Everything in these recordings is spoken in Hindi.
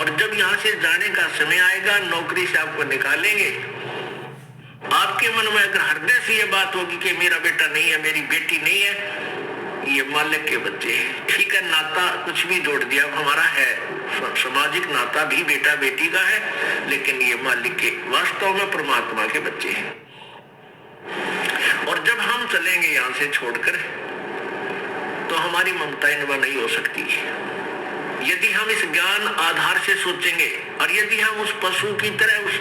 और जब यहाँ से जाने का समय आएगा, नौकरी से आपको निकालेंगे, आपके मन में अगर हृदय से ये बात होगी कि मेरा बेटा नहीं है, मेरी बेटी नहीं है, ये मालिक के बच्चे हैं, ठीक है, नाता कुछ भी जोड़ दिया हमारा है, सामाजिक नाता भी बेटा बेटी का है, लेकिन ये मालिक के, वास्तव में परमात्मा के बच्चे हैं। और जब हम चलेंगे यहाँ से छोड़कर, तो हमारी ममता इनवा नहीं हो सकती। यदि हम इस ज्ञान आधार से सोचेंगे और यदि हम उस पशु की तरह उस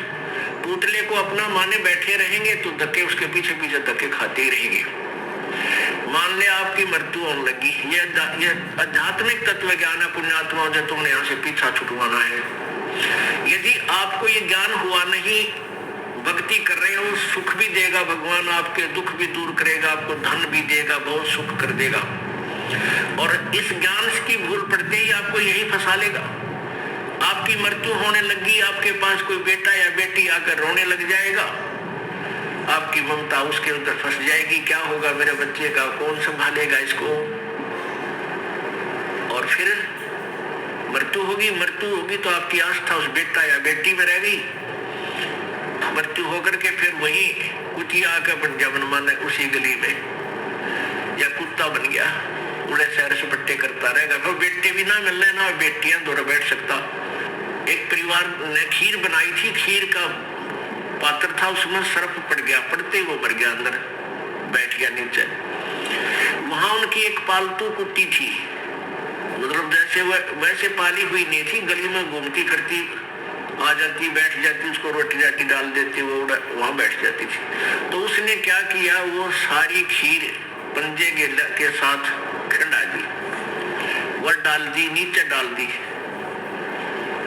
पुतले को अपना माने बैठे रहेंगे, तो धक्के उसके पीछे पीछे धक्के खाते ही रहेंगे। मान ले आपकी मृत्यु होने लगी, ये आध्यात्मिक तत्व ज्ञान है, पुण्यात्मा जो तुमने यहाँ से पीछा छुटवाना है। यदि आपको ये ज्ञान हुआ नहीं, भक्ति कर रहे हो, सुख भी देगा भगवान, आपके दुख भी दूर करेगा, आपको धन भी देगा, बहुत सुख कर देगा, और इस ज्ञान की भूल पड़ते ही आपको यही फंसा लेगा। आपकी मृत्यु होने लगी, आपके पास कोई बेटा या बेटी आकर रोने लग जाएगा, आपकी ममता उसके अंदर फंस जाएगी, क्या होगा मेरे बच्चे का, कौन संभालेगा इसको। और फिर मृत्यु होगी तो आपकी आस्था उस बेटा या बेटी में रह गई। मृत्यु होकर के फिर वही कुतिया आकर बन गया, मन उसी गली में, या कुत्ता बन गया, उड़े सैर सपट्टे करता रहेगा, फिर बेटे भी ना मिलने ना बेटियां दूर बैठ सकता। एक परिवार ने खीर बनाई थी, खीर का पात्र था, उसमें सर्प पड़ गया, पड़ते वो मर गया, अंदर बैठ गया नीचे। वहां उनकी एक पालतू कुत्ती थी, मतलब जैसे वैसे पाली हुई नहीं थी, गली में घूमती फिरती, आ जाती, बैठ जाती, उसको रोटी राटी डाल देती, वो वहां बैठ जाती थी। तो उसने क्या किया, वो सारी खीर पंजे के साथ खिंडा दी, वह डाल दी, नीचे डाल दी।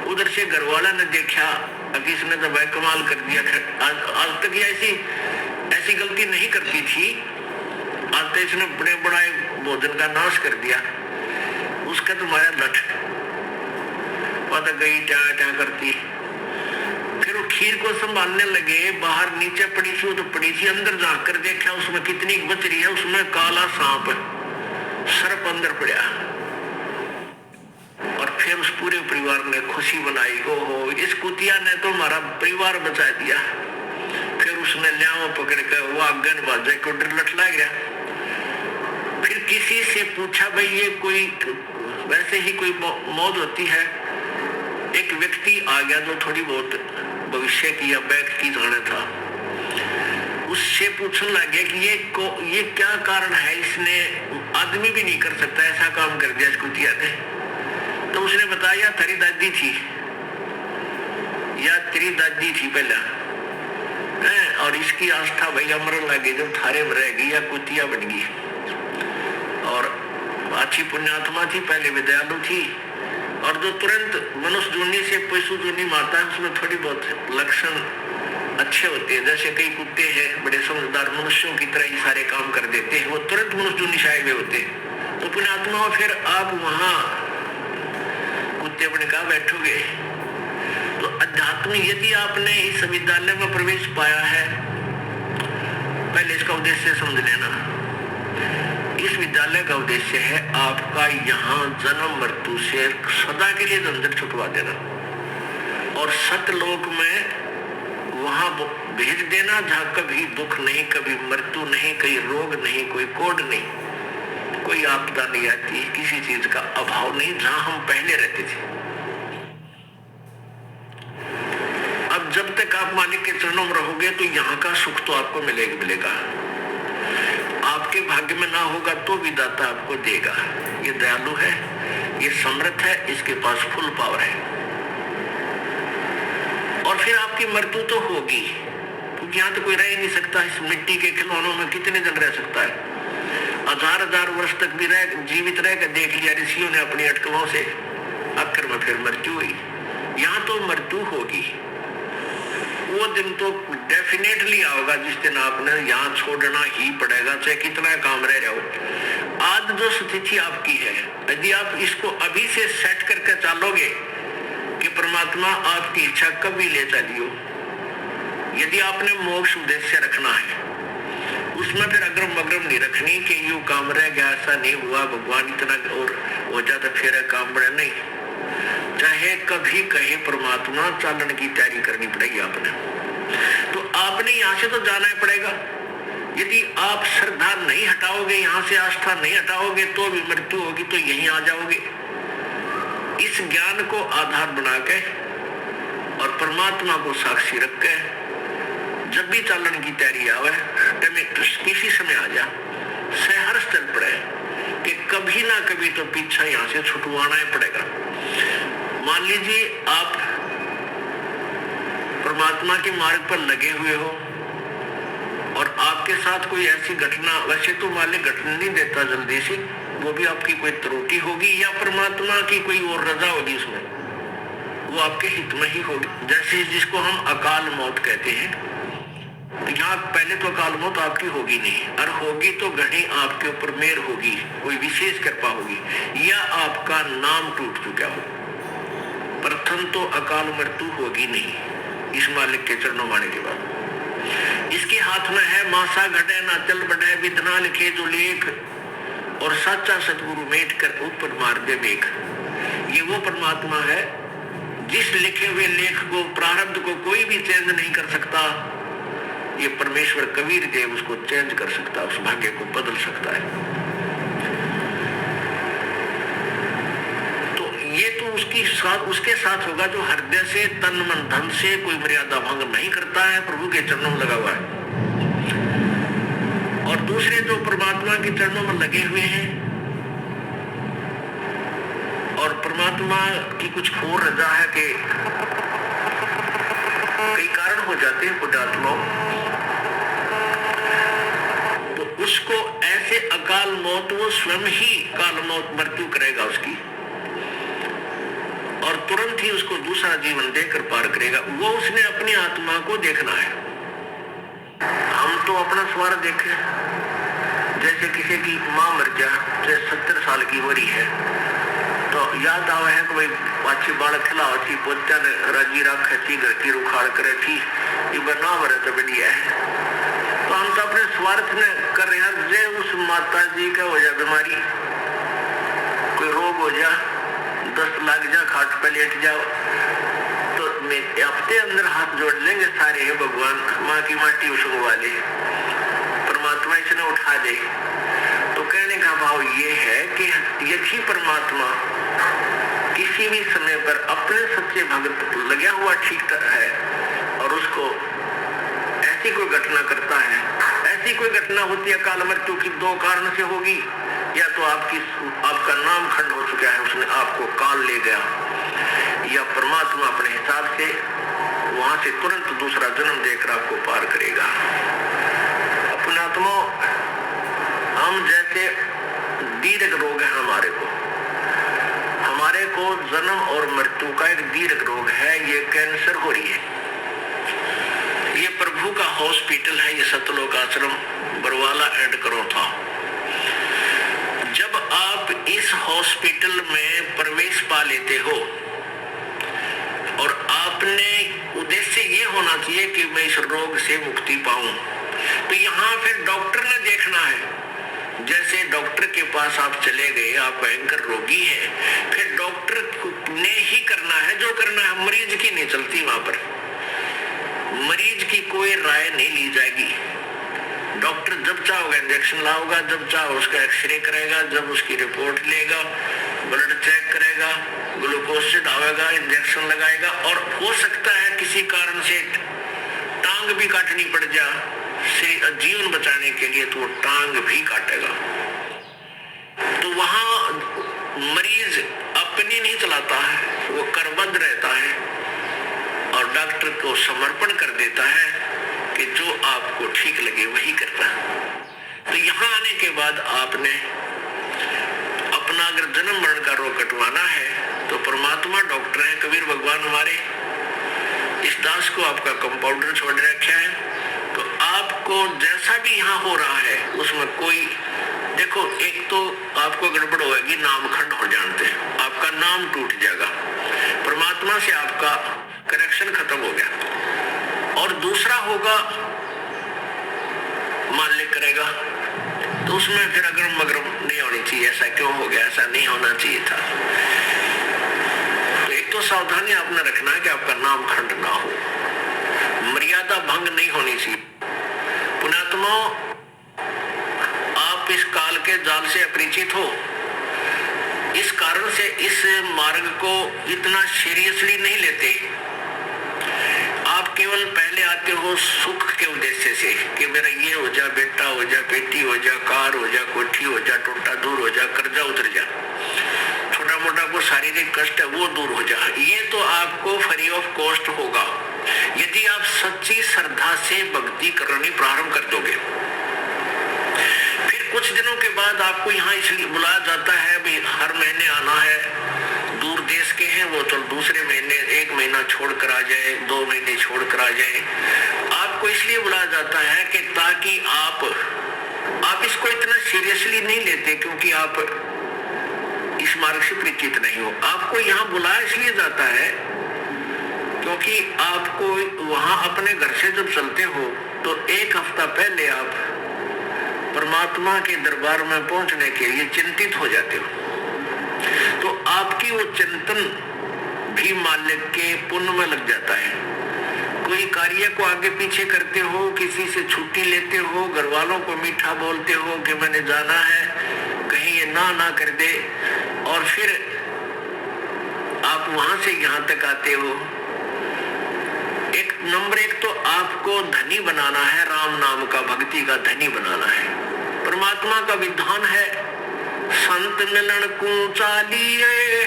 उधर से घरवाला ने देखा, अभी इसने तो भाई कमाल कर दिया, आज तक ये ऐसी गलती नहीं करती थी, आज तक इसने बड़े बड़ा भोजन का नाश कर दिया। उसका तो माया लठ पता गई, क्या करती। फिर वो खीर को संभालने लगे, बाहर नीचे पड़ी थी, तो पड़ी थी, अंदर झांक कर देखा उसमें कितनी बच रही है, उसमें काला सांप, सर्प अंदर पड़ा। और फिर उस पूरे परिवार ने खुशी बनाई, ओहो इस कुतिया ने तो हमारा परिवार बचा दिया। फिर उसने ल्याव पकड़ कर वो अगन बाजे को डर लटला गया। फिर किसी से पूछा, भाई ये कोई वैसे ही कोई मौत होती है? एक व्यक्ति आ गया जो थोड़ी बहुत भविष्य की या बैठ की जाने था, उससे पूछने लगे कि ये क्या कारण है, इसने आदमी भी नहीं कर सकता ऐसा काम कर दिया इस कुतिया ने। तो उसने बताया तेरी दादी थी या तेरी दादी थी पहला है, और इसकी आस्था भैया मरने लगी जब थारे में रहेगी या कुतिया बन गई। और अच्छी पुण्यात्मा थी, पहले विदयालु थी, और जो तुरंत मनुष्य जूनी से पशु जूनी माता है, उसमें थोड़ी बहुत लक्षण अच्छे होते हैं। जैसे कई कुत्ते हैं बड़े समझदार, मनुष्यों की तरह ही सारे काम कर देते हैं, वो तुरंत मनुष्य जूनी शाये हुए होते हैं। तो पुण्यात्मा फिर आप वहां कुत्ते बनकर बैठोगे। तो अध्यात्म, यदि आपने इस विद्यालय में प्रवेश पाया है, पहले इसका उद्देश्य समझ लेना। इस विद्यालय का उद्देश्य है आपका यहाँ जन्म मृत्यु से सदा के लिए झंझट छुटवा देना, और सतलोक में वहां भेज देना जहाँ कभी दुख नहीं, कभी मृत्यु नहीं, कोई रोग नहीं, कोई कोड नहीं, कोई आपदा नहीं आती, किसी चीज का अभाव नहीं, जहां हम पहले रहते थे। अब जब तक आप मालिक के चरणों में रहोगे तो यहाँ का सुख तो आपको मिलेगा। आपके भाग्य में ना होगा तो भी दाता आपको देगा। ये दयालु है, ये समर्थ है, इसके पास फुल पावर है। और फिर आपकी मृत्यु तो होगी, क्योंकि यहाँ तो कोई रह नहीं सकता। इस मिट्टी के खिलौनों में कितने दिन रह सकता है? हजार वर्ष तक भी जीवित रह कर देख लिया ऋषियों ने अपनी अटकलों से, आखिर में फिर मृत्यु हुई। यहाँ तो मृत्यु होगी, वो दिन तो डेफिनेटली आओगा जिस दिन आपने यहाँ छोड़ना ही पड़ेगा, चाहे कितना काम रह रहा हो। आज जो स्थिति आपकी है, यदि आप इसको अभी से सेट करके चलोगे कि परमात्मा आपकी इच्छा कभी ले चलियो, यदि आपने मोक्ष उद्देश्य रखना है, उसमें फिर अग्रम अग्रम नहीं रखनी कि यूं काम रह गया, ऐसा नहीं हुआ, भगवान इतना और हो जाता फिर काम बड़ा नहीं। चाहे कभी कहे परमात्मा, चालन की तैयारी करनी पड़ेगी आपने। तो आपने यहाँ से तो जाना ही पड़ेगा। यदि आप श्रद्धा नहीं हटाओगे, यहाँ से आस्था नहीं हटाओगे, तो भी मृत्यु होगी, तो यहीं आ जाओगे। इस ज्ञान को आधार बना के और परमात्मा को साक्षी रख के जब भी चालन की तैयारी आवे, किसी समय आ जा, सहर्ष चल पड़े कि कभी ना कभी तो पीछा यहाँ से छुटवाना ही पड़ेगा। मान लीजिए आप परमात्मा के मार्ग पर लगे हुए हो और आपके साथ कोई ऐसी घटना, वैसे तो मालिक घटना नहीं देता जल्दी से, वो भी आपकी कोई त्रुटि होगी या परमात्मा की कोई और रजा होगी, उसमें वो आपके हित में ही होगी। जैसे जिसको हम अकाल मौत कहते हैं, यहाँ पहले तो अकाल मौत आपकी होगी नहीं, और होगी तो घनी आपके ऊपर मेहर होगी, कोई विशेष कृपा होगी, या आपका नाम टूट चुका हो। प्रथम तो अकाल मृत्यु होगी नहीं इस मालिक के चरणों में आने के बाद। इसके हाथ में है मासा घटे ना चल बढ़े, विधना लिखे जो लेख, और सच्चा सतगुरु मेट कर ऊपर मार दे मेघ। ये वो परमात्मा है जिस लिखे हुए लेख को, प्रारब्ध को कोई भी चेंज नहीं कर सकता। ये परमेश्वर कबीर देव उसको चेंज कर सकता है, उस भाग्य को बदल सकता है। तो ये तो उसके साथ होगा जो हृदय से, तन मन धन से कोई मर्यादा भंग नहीं करता है, प्रभु के चरणों में लगा हुआ है। और दूसरे जो परमात्मा के चरणों में लगे हुए हैं और परमात्मा की कुछ और रजा है कि कई कारण हो जाते हैं पुण्यात्माओं, तो उसको ऐसे अकाल मौत, वो स्वयं ही काल मौत मृत्यु करेगा उसकी, और तुरंत ही उसको दूसरा जीवन देकर पार करेगा। वो उसने अपनी आत्मा को देखना है। हम तो अपना स्वार्थ देखें, जैसे किसी की माँ मर जा, चाहे 70 साल की वरी है, तो याद आवे है कि भाई पाछी बालक खिलाओ थी, पोता ने राजी रखे थी, घर की रुखाड़ करे थी, ये बना मरे तो बढ़िया है। तो हम तो अपने स्वार्थ ने कर रहे हैं। जे उस माता जी का हो जा बीमारी, कोई रोग हो जा, 10 लग जा, खाट पे लेट जाओ, तो हफ्ते अंदर हाथ जोड़ लेंगे सारे, है भगवान माँ की माटी उछलवा ले, परमात्मा इसने उठा दे। तो कहने का भाव ये है कि यदि परमात्मा किसी भी समय पर अपने सच्चे भक्त लगा हुआ ठीक है और उसको ऐसी कोई घटना करता है, ऐसी कोई घटना होती है काल मृत्यु की, 2 कारण से होगी। या तो आपका नाम खंड हो चुका है, उसने आपको काल ले गया, या परमात्मा अपने हिसाब से वहां से तुरंत दूसरा जन्म देकर आपको पार करेगा। अपना आत्मा, हम जैसे दीर्घ रोग है हमारे को जन्म और मृत्यु का एक दीर्घ रोग है, ये कैंसर हो रही है। ये प्रभु का हॉस्पिटल है, ये सतलोक आश्रम बरवाला एंड करो था। जब आप इस हॉस्पिटल में प्रवेश पा लेते हो और आपने उद्देश्य ये होना चाहिए कि मैं इस रोग से मुक्ति पाऊं, तो यहाँ फिर डॉक्टर ने देखना है। जैसे डॉक्टर के पास आप चले गए, आप भयंकर रोगी हैं, फिर डॉक्टर ने ही करना है जो करना है, मरीज की नहीं चलती। वहां पर मरीज की कोई राय नहीं ली जाएगी। डॉक्टर जब चाहोगा इंजेक्शन लाओगा, जब चाहो उसका एक्सरे करेगा, जब उसकी रिपोर्ट लेगा, ब्लड चेक करेगा, ग्लूकोज चढ़ावेगा, इंजेक्शन लगाएगा, और हो सकता है किसी कारण से टांग भी काटनी पड़ जा जीवन बचाने के लिए, तो वो टांग भी काटेगा। तो वहां मरीज अपनी नहीं चलाता है, वो करबद्ध रहता है और डॉक्टर को समर्पण कर देता है कि जो आपको ठीक लगे वही करना। तो यहाँ आने के बाद आपने अपना अगर जन्म मरण का रोग कटवाना है तो परमात्मा डॉक्टर है, कबीर भगवान हमारे इस दास को आपका कंपाउंडर छोड़ रखा है। तो आपको जैसा भी यहाँ हो रहा है उसमें कोई, देखो एक तो आपको गड़बड़ होगी, नाम खंड हो जानते हैं, आपका नाम टूट जाएगा, परमात्मा से आपका कनेक्शन खत्म हो गया। और दूसरा होगा मालिक करेगा, तो उसमें फिर अगरम मगरम नहीं होनी चाहिए, ऐसा क्यों हो गया, ऐसा नहीं होना चाहिए था। तो एक तो तो सावधानी आपने रखना है कि आपका नाम खंड ना हो, मर्यादा भंग नहीं होनी चाहिए। पुण्यात्माओं, आप इस काल के जाल से अपरिचित हो, इस कारण से इस मार्ग को इतना सीरियसली नहीं लेते। आप केवल पहले आते हो सुख के उद्देश्य से कि मेरा ये हो जा, बेटा हो जा, बेटी हो जा, कार हो जा, कोठी हो जा, टोटा दूर हो जा, कर्जा उतर जा, छोटा मोटा को शारीरिक कष्ट है वो दूर हो जा। ये तो आपको फ्री ऑफ कॉस्ट होगा यदि आप सच्ची श्रद्धा से भक्ति करनी प्रारंभ कर दोगे। फिर कुछ दिनों के बाद आपको यहाँ इसलिए बुलाया जाता है भी हर महीने आना है, दूर देश के हैं वो तो दूसरे महीने 1 महीना छोड़ कर आ जाए, 2 महीने छोड़ कर आ जाए। आपको इसलिए बुलाया जाता है कि ताकि आप इसको इतना सीरियसली नहीं लेते, क्योंकि आप इस मार्ग से परिचित नहीं हो। आपको यहाँ बुलाया इसलिए जाता है क्योंकि आपको वहां अपने घर से जब चलते हो तो 1 हफ्ता पहले आप परमात्मा के दरबार में पहुंचने के लिए चिंतित हो जाते हो। तो आपकी वो चिंतन भी मालिक के पुण्य में लग जाता है। कोई कार्य को आगे पीछे करते हो, किसी से छुट्टी लेते हो, घर वालों को मीठा बोलते हो कि मैंने जाना है, कहीं ये ना कर दे, और फिर आप वहां से यहाँ तक आते हो। नंबर 1 तो आपको धनी बनाना है, राम नाम का, भक्ति का धनी बनाना है। परमात्मा का विधान है, संत मिलन को चालिए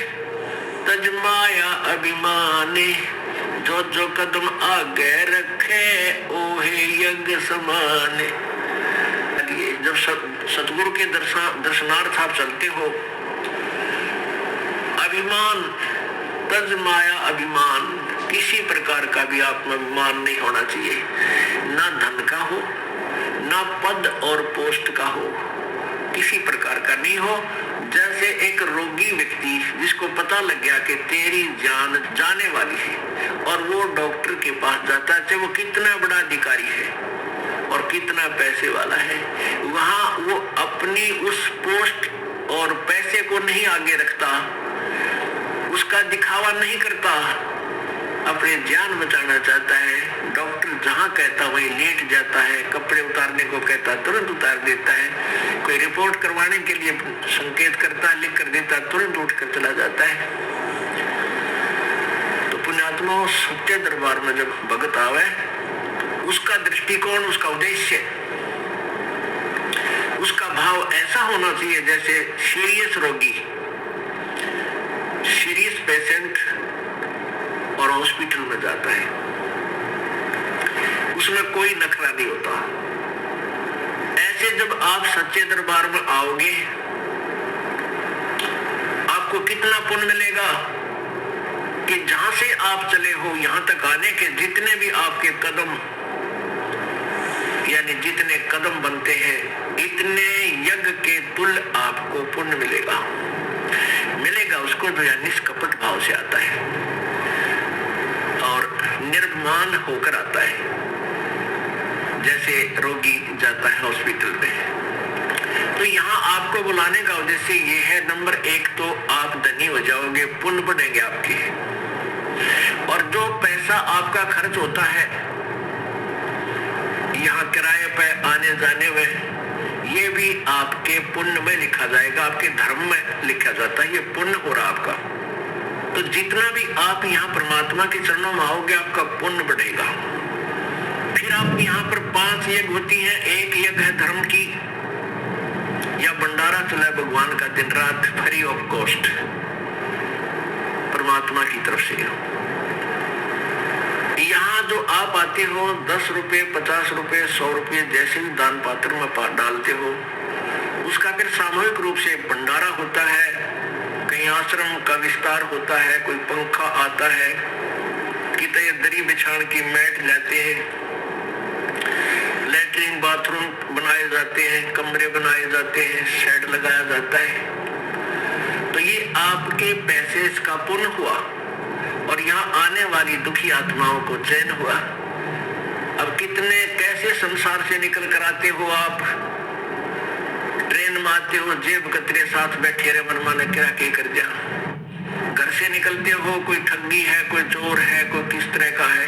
तज माया अभिमाने, जो जो कदम आगे रखे ओहे यज्ञ समाने। जब सतगुरु के दर्शनार्थ आप चलते हो, अभिमान तज माया अभिमान, किसी प्रकार का भी आत्माभिमान नहीं होना चाहिए, ना धन का हो, ना पद और पोस्ट का हो, किसी प्रकार का नहीं हो। जैसे एक रोगी व्यक्ति जिसको पता लग गया कि तेरी जान जाने वाली है और वो डॉक्टर के पास जाता है, चाहे वो कितना बड़ा अधिकारी है और कितना पैसे वाला है, वहां वो अपनी उस पोस्ट और पैसे को नहीं आगे रखता, उसका दिखावा नहीं करता, अपने जान बचाना चाहता है। डॉक्टर जहाँ कहता वहीं लेट जाता है, कपड़े उतारने को कहता तुरंत उतार देता है, कोई रिपोर्ट करवाने के लिए संकेत करता, लिख कर देता, तुरंत उठ कर चला जाता है। तो पुण्यात्मा सत्य दरबार में जब भगत आवे, उसका दृष्टिकोण, उसका उद्देश्य, उसका भाव ऐसा होना चाहिए जैसे सीरियस रोगी, सीरियस पेशेंट और हॉस्पिटल में जाता है, उसमें कोई नखरा नहीं होता। ऐसे जब आप सच्चे दरबार में आओगे, आपको कितना पुण्य मिलेगा कि जहां से आप चले हो यहां तक आने के जितने भी आपके कदम, यानी जितने कदम बनते हैं, इतने यज्ञ के तुल्य आपको पुण्य मिलेगा। उसको जो है निष्कपट भाव से आता है और निर्माण होकर आता है, जैसे रोगी जाता है हॉस्पिटल में। तो यहाँ आपको बुलाने का उद्देश्य ये है, नंबर 1 तो आप धनी हो जाओगे, पुण्य बढ़ेंगे आपके, और जो पैसा आपका खर्च होता है यहाँ किराए पे आने जाने में, ये भी आपके पुण्य में लिखा जाएगा, आपके धर्म में लिखा जाता है, ये पुण्य हो रहा आपका। तो जितना भी आप यहाँ परमात्मा के चरणों में आओगे, आपका पुण्य बढ़ेगा। फिर आप यहाँ पर 5 यज्ञ होती हैं। एक यज्ञ है धर्म की, या भंडारा चला है भगवान का दिन रात फ्री ऑफ कॉस्ट परमात्मा की तरफ से। यहाँ जो आप आते हो 10 रुपए, 50 रुपए, 100 रुपए जैसे भी दान पात्र में डालते हो, उसका फिर सामूहिक रूप से भंडारा होता है, कहीं आश्रम का विस्तार होता है, कोई पंखा आता है, कितने दरी बिछाण की मैट लाते हैं, लेटरिन बाथरूम बनाए जाते हैं, कमरे बनाए जाते हैं, शेड लगाया जाता है। तो ये आपके पैसे का पुण्य हुआ और यहाँ आने वाली दुखी आत्माओं को चैन हुआ। अब कितने कैसे संसार से निकल कर आते हो आप, ट्रेन में आते हो, जेब कतरे साथ बैठे रहे, मन माने क्या कर जा, घर से निकलते हो, कोई ठगी है, कोई चोर है, कोई किस तरह का है।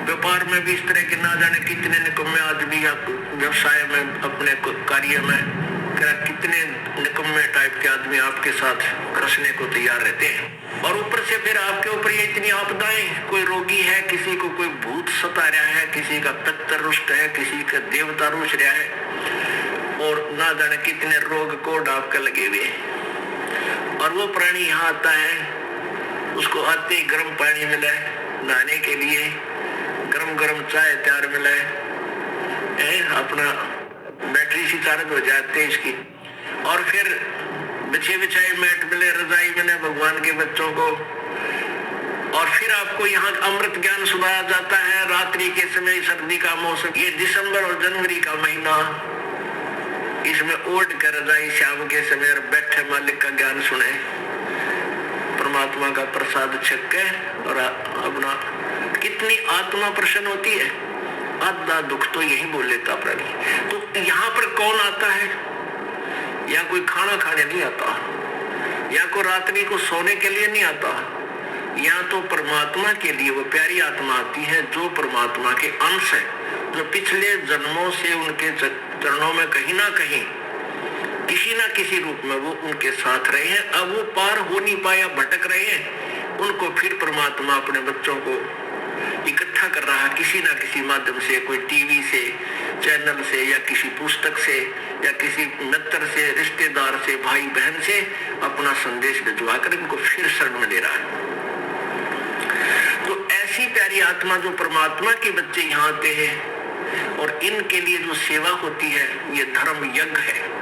व्यापार में भी इस तरह के ना जाने कितने निकम्मे आदमी, आप व्यवसाय में, अपने कार्य में कितने निकम्मे टाइप के आदमी आपके साथ कसने को तैयार रहते हैं। और ऊपर से फिर आपके ऊपर ये इतनी आपदाएं, कोई रोगी है, किसी को कोई भूत सता रहा है, किसी का पितर रुष्ट है, किसी का देवता रुष्ट रहा है, और ना जाने कितने रोग कोड आपके लगे हुए। और वो प्राणी यहाँ आता है, उसको आते ही गर्म पानी मिला है नहाने के लिए, गरम गरम चाय तैयार मिला है, अपना बैटरी सी चार्ज हो जाती है इसकी, और फिर बिछे बिछाए मैट मिले, रजाई मिले भगवान के बच्चों को। और फिर आपको यहाँ अमृत ज्ञान सुनाया जाता है रात्रि के समय, सर्दी का मौसम, ये दिसंबर और जनवरी का महीना, इसमें ओढ़ कर रजाई शाम के समय बैठे मालिक का ज्ञान सुने, परमात्मा का प्रसाद छक के, और अपना कितनी आत्मा प्रसन्न होती है। आधा दुख तो यही बोल लेता प्राणी। तो यहाँ पर कौन आता है? या कोई खाना खाने नहीं आता, या कोई रात्रि को सोने के लिए नहीं आता, या तो परमात्मा के लिए वो प्यारी आत्मा आती है जो परमात्मा के अंश है, जो पिछले जन्मों से उनके चरणों में कहीं ना कहीं किसी ना किसी रूप में वो उनके साथ रहे हैं। अब वो पार हो नहीं पाया, भटक रहे हैं, उनको फिर परमात्मा अपने बच्चों को इकट्ठा कर रहा है किसी ना किसी माध्यम से, कोई टीवी से, चैनल से, या किसी पुस्तक से, या किसी मित्र से, रिश्तेदार से, भाई बहन से अपना संदेश भिजवा कर इनको फिर शरण में ले रहा है। तो ऐसी प्यारी आत्मा जो परमात्मा के बच्चे यहाँ आते हैं, और इनके लिए जो सेवा होती है, ये धर्म यज्ञ है।